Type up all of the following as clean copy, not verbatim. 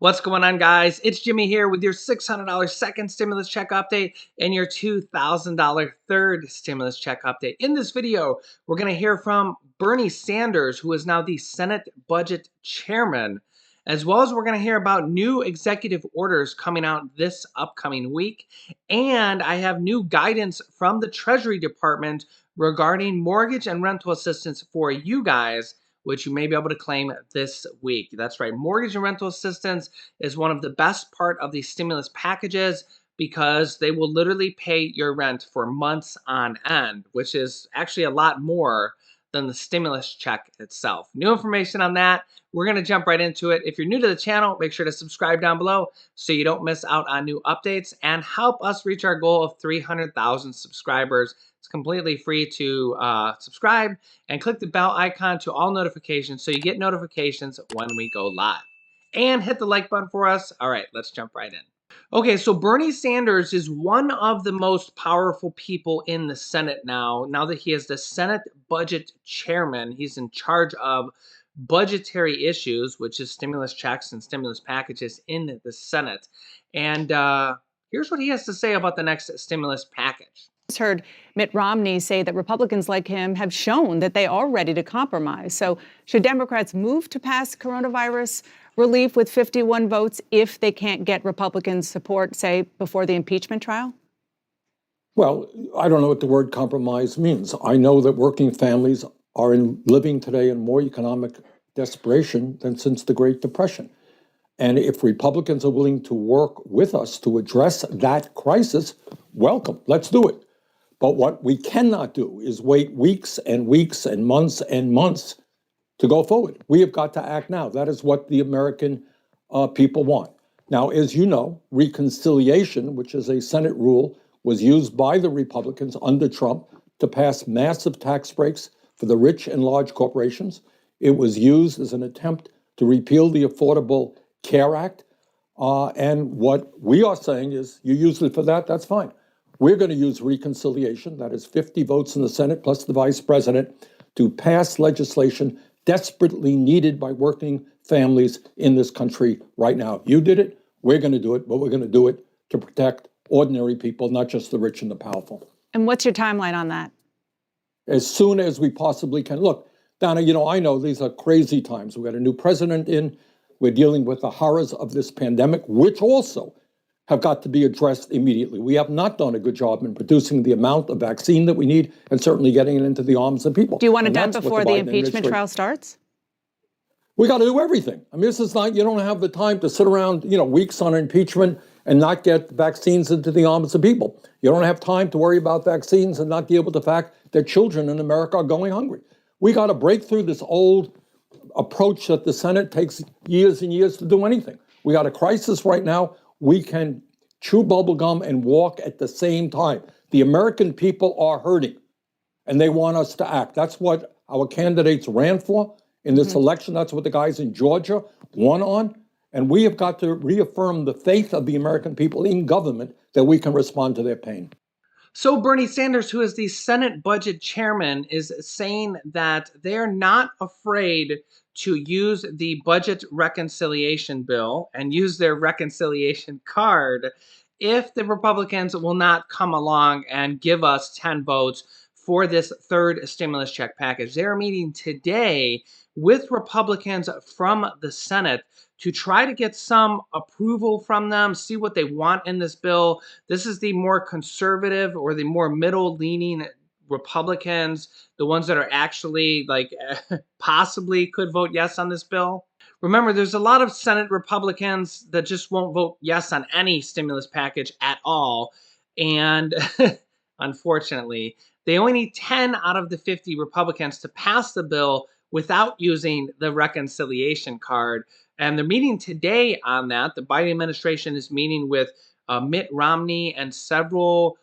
What's going on, guys? It's Jimmy here with your $600 second stimulus check update and your $2,000 third stimulus check update. In this video, we're going to hear from Bernie Sanders, who is now the Senate Budget Chairman, as well as we're going to hear about new executive orders coming out this upcoming week. And I have new guidance from the Treasury Department regarding mortgage and rental assistance for you guys, which you may be able to claim this week. That's right. Mortgage and rental assistance is one of the best part of these stimulus packages because they will literally pay your rent for months on end, which is actually a lot more than the stimulus check itself. New information on that. We're going to jump right into it. If you're new to the channel, make sure to subscribe down below so you don't miss out on new updates and help us reach our goal of 300,000 subscribers. It's completely free to subscribe and click the bell icon to all notifications so you get notifications when we go live. And hit the like button for us. All right, let's jump right in. Okay, so Bernie Sanders is one of the most powerful people in the Senate now that he is the Senate Budget Chairman. He's in charge of budgetary issues, which is stimulus checks and stimulus packages in the Senate. And here's what he has to say about the next stimulus package. Heard Mitt Romney say that Republicans like him have shown that they are ready to compromise. So should Democrats move to pass coronavirus relief with 51 votes if they can't get Republican support, say, before the impeachment trial? Well, I don't know what the word compromise means. I know that working families are living today in more economic desperation than since the Great Depression. And if Republicans are willing to work with us to address that crisis, welcome, let's do it. But what we cannot do is wait weeks and weeks and months to go forward. We have got to act now. That is what the American people want. Now, as you know, reconciliation, which is a Senate rule, was used by the Republicans under Trump to pass massive tax breaks for the rich and large corporations. It was used as an attempt to repeal the Affordable Care Act. And what we are saying is, you use it for that, that's fine. We're going to use reconciliation, that is 50 votes in the Senate plus the vice president, to pass legislation desperately needed by working families in this country right now. You did it, we're going to do it, but we're going to do it to protect ordinary people, not just the rich and the powerful. And what's your timeline on that? As soon as we possibly can. Look, Donna, I know these are crazy times. We got a new president in. We're dealing with the horrors of this pandemic, which also have got to be addressed immediately. We have not done a good job in producing the amount of vaccine that we need and certainly getting it into the arms of people. Do you want it done before the impeachment trial starts? We got to do everything. I mean, this is not, you don't have the time to sit around, weeks on impeachment and not get vaccines into the arms of people. You don't have time to worry about vaccines and not deal with the fact that children in America are going hungry. We got to break through this old approach that the Senate takes years and years to do anything. We got a crisis right now. We can chew bubble gum and walk at the same time. The American people are hurting, and they want us to act. That's what our candidates ran for in this election. That's what the guys in Georgia won on. And we have got to reaffirm the faith of the American people in government that we can respond to their pain. So Bernie Sanders, who is the Senate Budget Chairman, is saying that they're not afraid to use the budget reconciliation bill and use their reconciliation card if the Republicans will not come along and give us 10 votes for this third stimulus check package. They're meeting today with Republicans from the Senate to try to get some approval from them, see what they want in this bill. This is the more conservative or the more middle-leaning Republicans, the ones that are actually possibly could vote yes on this bill. Remember, there's a lot of Senate Republicans that just won't vote yes on any stimulus package at all. And unfortunately, they only need 10 out of the 50 Republicans to pass the bill without using the reconciliation card. And they're meeting today on that. The Biden administration is meeting with Mitt Romney and several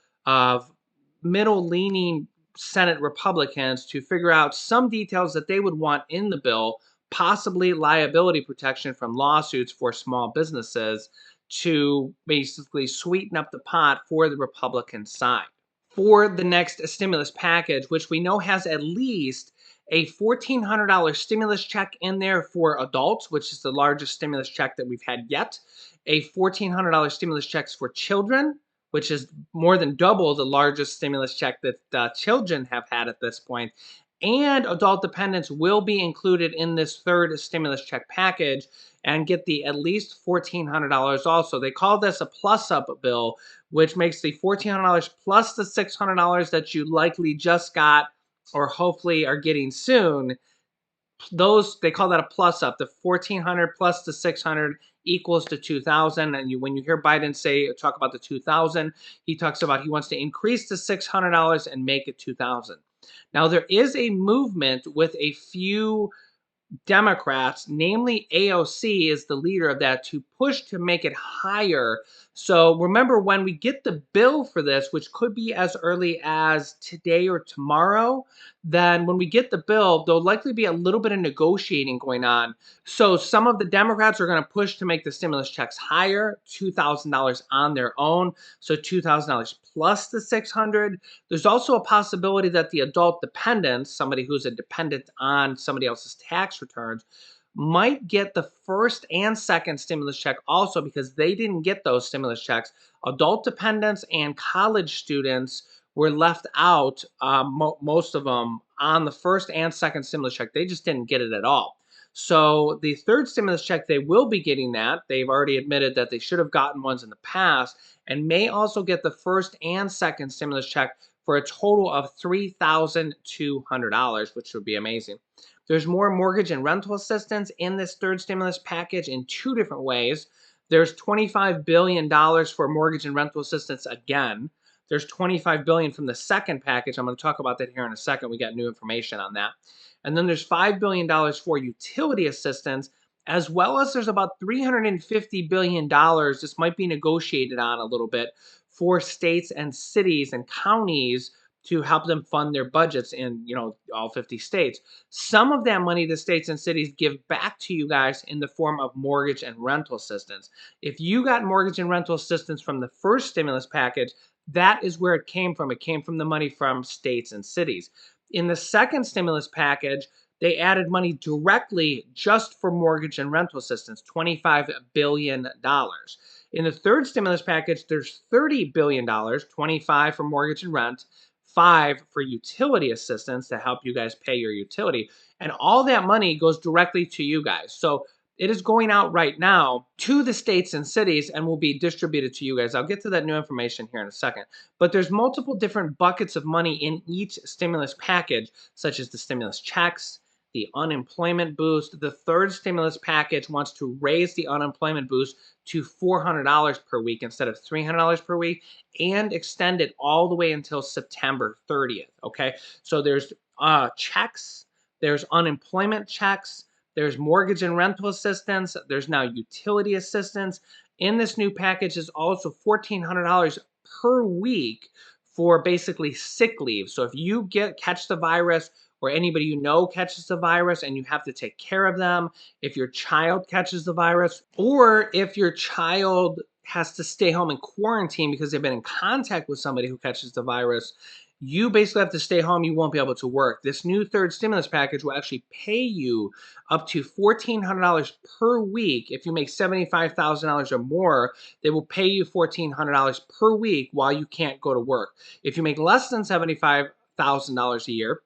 middle-leaning Senate Republicans to figure out some details that they would want in the bill, possibly liability protection from lawsuits for small businesses to basically sweeten up the pot for the Republican side. For the next stimulus package, which we know has at least a $1,400 stimulus check in there for adults, which is the largest stimulus check that we've had yet. A $1,400 stimulus checks for children, which is more than double the largest stimulus check that children have had at this point. And adult dependents will be included in this third stimulus check package and get the at least $1,400 also. They call this a plus up bill, which makes the $1,400 plus the $600 that you likely just got or hopefully are getting soon. Those, they call that a plus up. The 1,400 plus the 600 equals to 2,000. And when you hear Biden talk about the 2,000, he talks about he wants to increase the $600 and make it 2,000. Now there is a movement with a few Democrats, namely AOC is the leader of that, to push to make it higher. So remember, when we get the bill for this, which could be as early as today or tomorrow, then when we get the bill, there'll likely be a little bit of negotiating going on. So some of the Democrats are going to push to make the stimulus checks higher, $2,000 on their own, so $2,000 plus the 600. There's also a possibility that the adult dependents, somebody who's a dependent on somebody else's tax returns, might get the first and second stimulus check also, because they didn't get those stimulus checks. Adult dependents and college students were left out, most of them, on the first and second stimulus check. They just didn't get it at all. So the third stimulus check, they will be getting that. They've already admitted that they should have gotten ones in the past, and may also get the first and second stimulus check for a total of $3,200, which would be amazing. There's more mortgage and rental assistance in this third stimulus package in two different ways. There's $25 billion for mortgage and rental assistance again. There's $25 billion from the second package. I'm going to talk about that here in a second. We got new information on that. And then there's $5 billion for utility assistance, as well as there's about $350 billion, this might be negotiated on a little bit, for states and cities and counties to help them fund their budgets in, all 50 states. Some of that money the states and cities give back to you guys in the form of mortgage and rental assistance. If you got mortgage and rental assistance from the first stimulus package, that is where it came from. It came from the money from states and cities. In the second stimulus package, they added money directly just for mortgage and rental assistance, $25 billion. In the third stimulus package, there's $30 billion, 25 for mortgage and rent, 5 for utility assistance to help you guys pay your utility. And all that money goes directly to you guys. So it is going out right now to the states and cities and will be distributed to you guys. I'll get to that new information here in a second. But there's multiple different buckets of money in each stimulus package, such as the stimulus checks, the unemployment boost. The third stimulus package wants to raise the unemployment boost to $400 per week instead of $300 per week, and extend it all the way until September 30th, okay? So there's checks, there's unemployment checks, there's mortgage and rental assistance, there's now utility assistance. In this new package is also $1,400 per week for basically sick leave. So if you catch the virus, or anybody you know catches the virus and you have to take care of them, if your child catches the virus, or if your child has to stay home and quarantine because they've been in contact with somebody who catches the virus, you basically have to stay home. You won't be able to work. This new third stimulus package will actually pay you up to $1,400 per week. If you make $75,000 or more, they will pay you $1,400 per week while you can't go to work. If you make less than $75,000 a year,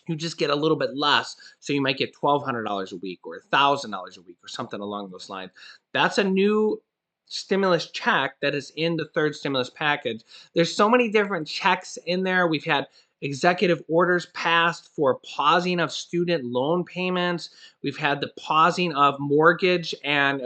you just get a little bit less. So you might get $1,200 a week or $1,000 a week or something along those lines. That's a new stimulus check that is in the third stimulus package. There's so many different checks in there. We've had executive orders passed for pausing of student loan payments. We've had the pausing of mortgage and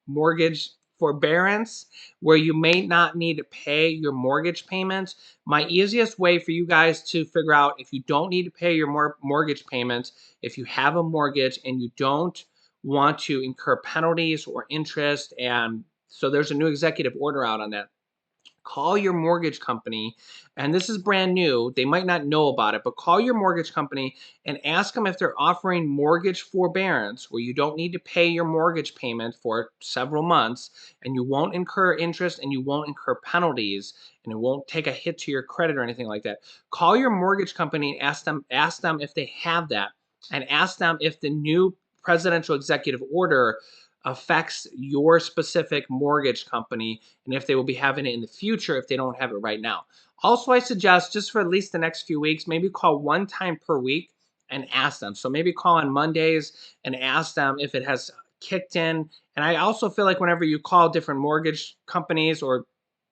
mortgage forbearance, where you may not need to pay your mortgage payments. My easiest way for you guys to figure out if you don't need to pay your mortgage payments, if you have a mortgage and you don't want to incur penalties or interest, and so there's a new executive order out on that. Call your mortgage company, and this is brand new. They might not know about it, but call your mortgage company and ask them if they're offering mortgage forbearance where you don't need to pay your mortgage payment for several months and you won't incur interest and you won't incur penalties and it won't take a hit to your credit or anything like that. Call your mortgage company and ask them if they have that, and ask them if the new presidential executive order affects your specific mortgage company and if they will be having it in the future if they don't have it right now. Also, I suggest just for at least the next few weeks, maybe call one time per week and ask them. So maybe call on Mondays and ask them if it has kicked in. And I also feel like whenever you call different mortgage companies or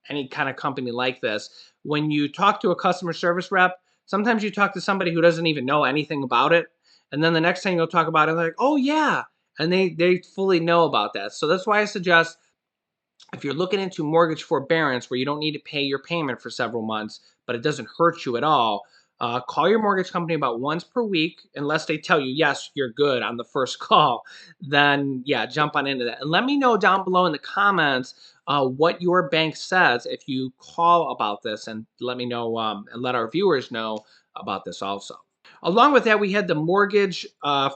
any kind of company like this, when you talk to a customer service rep, sometimes you talk to somebody who doesn't even know anything about it. And then the next time you'll talk about it, they're like, oh, yeah. And they fully know about that. So that's why I suggest if you're looking into mortgage forbearance where you don't need to pay your payment for several months, but it doesn't hurt you at all, call your mortgage company about once per week, unless they tell you, yes, you're good on the first call. Then, yeah, jump on into that. And let me know down below in the comments what your bank says if you call about this, and let me know and let our viewers know about this also. Along with that, we had the mortgage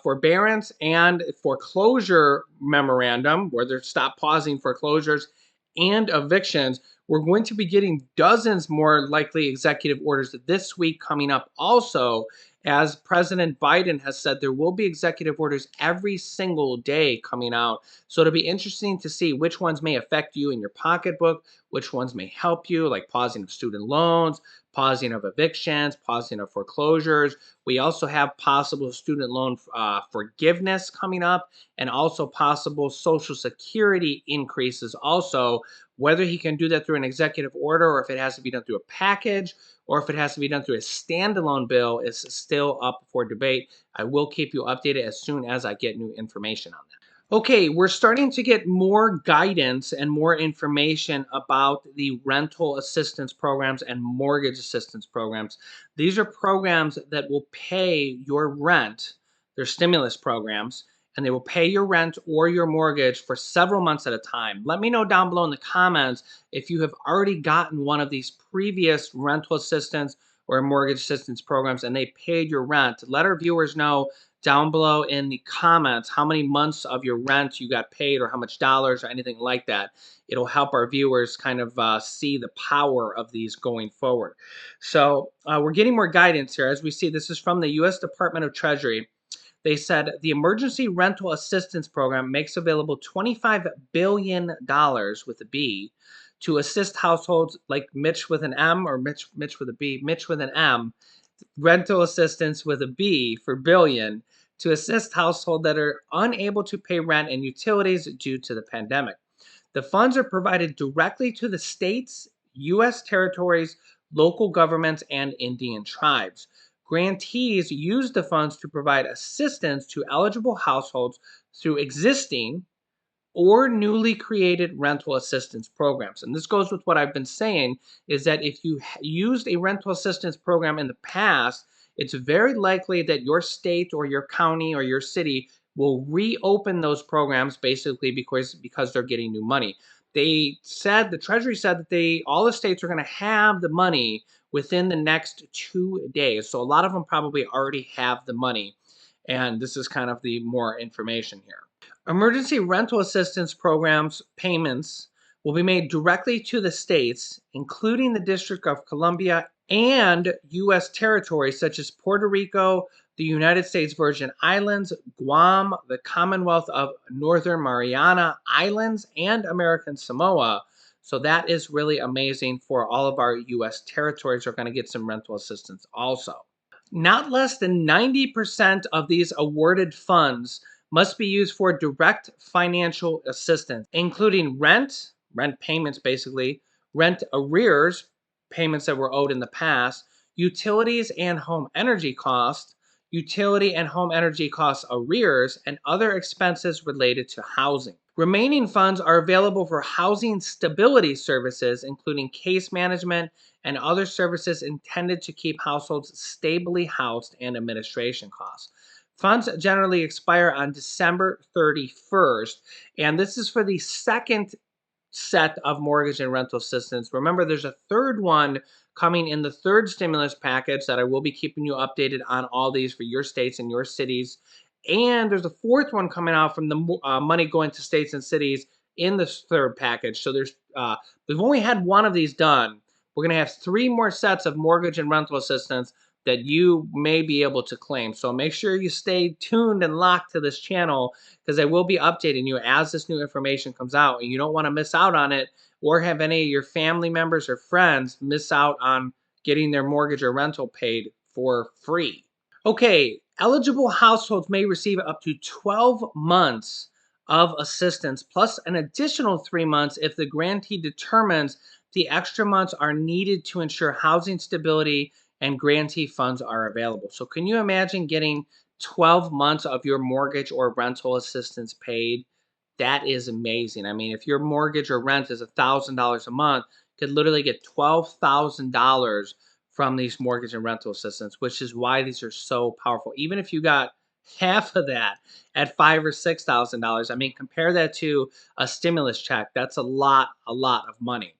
forbearance and foreclosure memorandum where they're stop pausing foreclosures and evictions. We're going to be getting dozens more likely executive orders this week coming up also, as President Biden has said there will be executive orders every single day coming out. So it'll be interesting to see which ones may affect you in your pocketbook, which ones may help you, like pausing of student loans, pausing of evictions, pausing of foreclosures. We also have possible student loan forgiveness coming up, and also possible Social Security increases also. Whether he can do that through an executive order or if it has to be done through a package or if it has to be done through a standalone bill is still up for debate. I will keep you updated as soon as I get new information on that. Okay, we're starting to get more guidance and more information about the rental assistance programs and mortgage assistance programs. These are programs that will pay your rent. They're stimulus programs, and they will pay your rent or your mortgage for several months at a time. Let me know down below in the comments if you have already gotten one of these previous rental assistance or mortgage assistance programs and they paid your rent. Let our viewers know down below in the comments how many months of your rent you got paid or how much dollars or anything like that. It'll help our viewers kind of see the power of these going forward. So we're getting more guidance here. As we see, this is from the U.S. Department of Treasury. They said the Emergency Rental Assistance Program makes available $25 billion with a B to assist households like Mitch with an M or Mitch with a B, Mitch with an M, rental assistance with a B for billion to assist households that are unable to pay rent and utilities due to the pandemic. The funds are provided directly to the states, U.S. territories, local governments, and Indian tribes. Grantees use the funds to provide assistance to eligible households through existing or newly created rental assistance programs. And this goes with what I've been saying, is that if you used a rental assistance program in the past, it's very likely that your state or your county or your city will reopen those programs basically because they're getting new money. They said, the Treasury said that all the states are going to have the money within the next 2 days. So a lot of them probably already have the money. And this is kind of the more information here. Emergency rental assistance programs payments will be made directly to the states, including the District of Columbia and U.S. territories such as Puerto Rico, the United States Virgin Islands, Guam, the Commonwealth of Northern Mariana Islands, and American Samoa. So that is really amazing for all of our U.S. territories are going to get some rental assistance also. Not less than 90% of these awarded funds must be used for direct financial assistance, including rent payments basically, rent arrears, payments that were owed in the past, utilities and home energy costs, utility and home energy costs arrears, and other expenses related to housing. Remaining funds are available for housing stability services, including case management and other services intended to keep households stably housed, and administration costs. Funds generally expire on December 31st, and this is for the second set of mortgage and rental assistance. Remember, there's a third one coming in the third stimulus package that I will be keeping you updated on all these for your states and your cities. And there's a fourth one coming out from the money going to states and cities in this third package. So we've only had one of these done. We're going to have 3 more sets of mortgage and rental assistance that you may be able to claim. So make sure you stay tuned and locked to this channel, because I will be updating you as this new information comes out, and you don't want to miss out on it or have any of your family members or friends miss out on getting their mortgage or rental paid for free. Okay, eligible households may receive up to 12 months of assistance plus an additional 3 months if the grantee determines the extra months are needed to ensure housing stability and grantee funds are available. So can you imagine getting 12 months of your mortgage or rental assistance paid? That is amazing. I mean, if your mortgage or rent is $1,000 a month, you could literally get $12,000 from these mortgage and rental assistance, which is why these are so powerful. Even if you got half of that at $5,000 or $6,000, I mean, compare that to a stimulus check. That's a lot of money.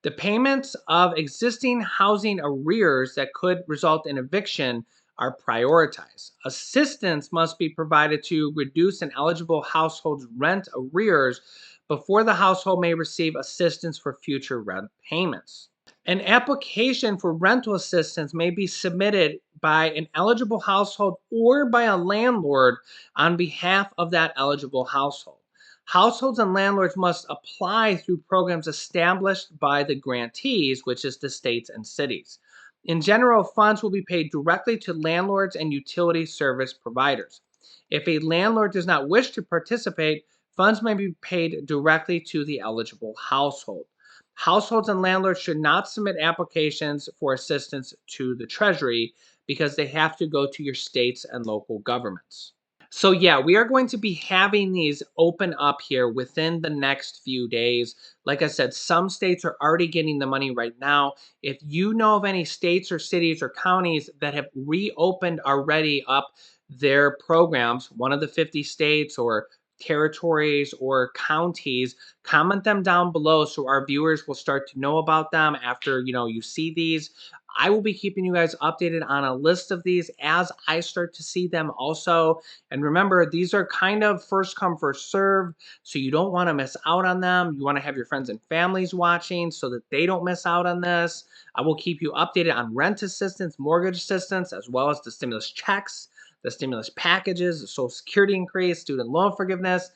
The payments of existing housing arrears that could result in eviction are prioritized. Assistance must be provided to reduce an eligible household's rent arrears before the household may receive assistance for future rent payments. An application for rental assistance may be submitted by an eligible household or by a landlord on behalf of that eligible household. Households and landlords must apply through programs established by the grantees, which is the states and cities. In general, funds will be paid directly to landlords and utility service providers. If a landlord does not wish to participate, funds may be paid directly to the eligible household. Households and landlords should not submit applications for assistance to the Treasury because they have to go to your states and local governments. So yeah, we are going to be having these open up here within the next few days. Like I said, some states are already getting the money right now. If you know of any states or cities or counties that have reopened already up their programs, one of the 50 states or territories or counties, comment them down below so our viewers will start to know about them after you see these. I will be keeping you guys updated on a list of these as I start to see them also. And remember, these are kind of first come, first serve, so you don't want to miss out on them. You want to have your friends and families watching so that they don't miss out on this. I will keep you updated on rent assistance, mortgage assistance, as well as the stimulus checks, the stimulus packages, the Social Security increase, student loan forgiveness,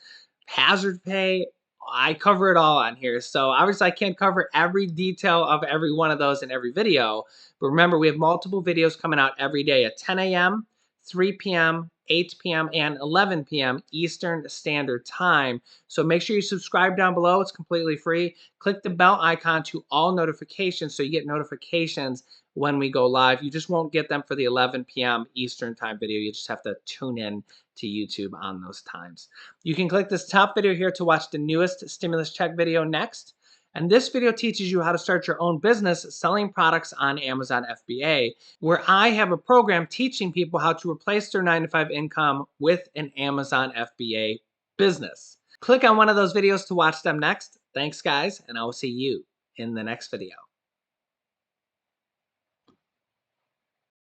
hazard pay. I cover it all on here. So obviously I can't cover every detail of every one of those in every video. But remember, we have multiple videos coming out every day at 10 a.m., 3 p.m., 8 p.m., and 11 p.m. Eastern Standard Time. So make sure you subscribe down below. It's completely free. Click the bell icon to all notifications so you get notifications when we go live. You just won't get them for the 11 p.m. Eastern Time video. You just have to tune in to YouTube on those times. You can click this top video here to watch the newest stimulus check video next. And this video teaches you how to start your own business selling products on Amazon FBA, where I have a program teaching people how to replace their 9-to-5 income with an Amazon FBA business. Click on one of those videos to watch them next. Thanks, guys, and I will see you in the next video.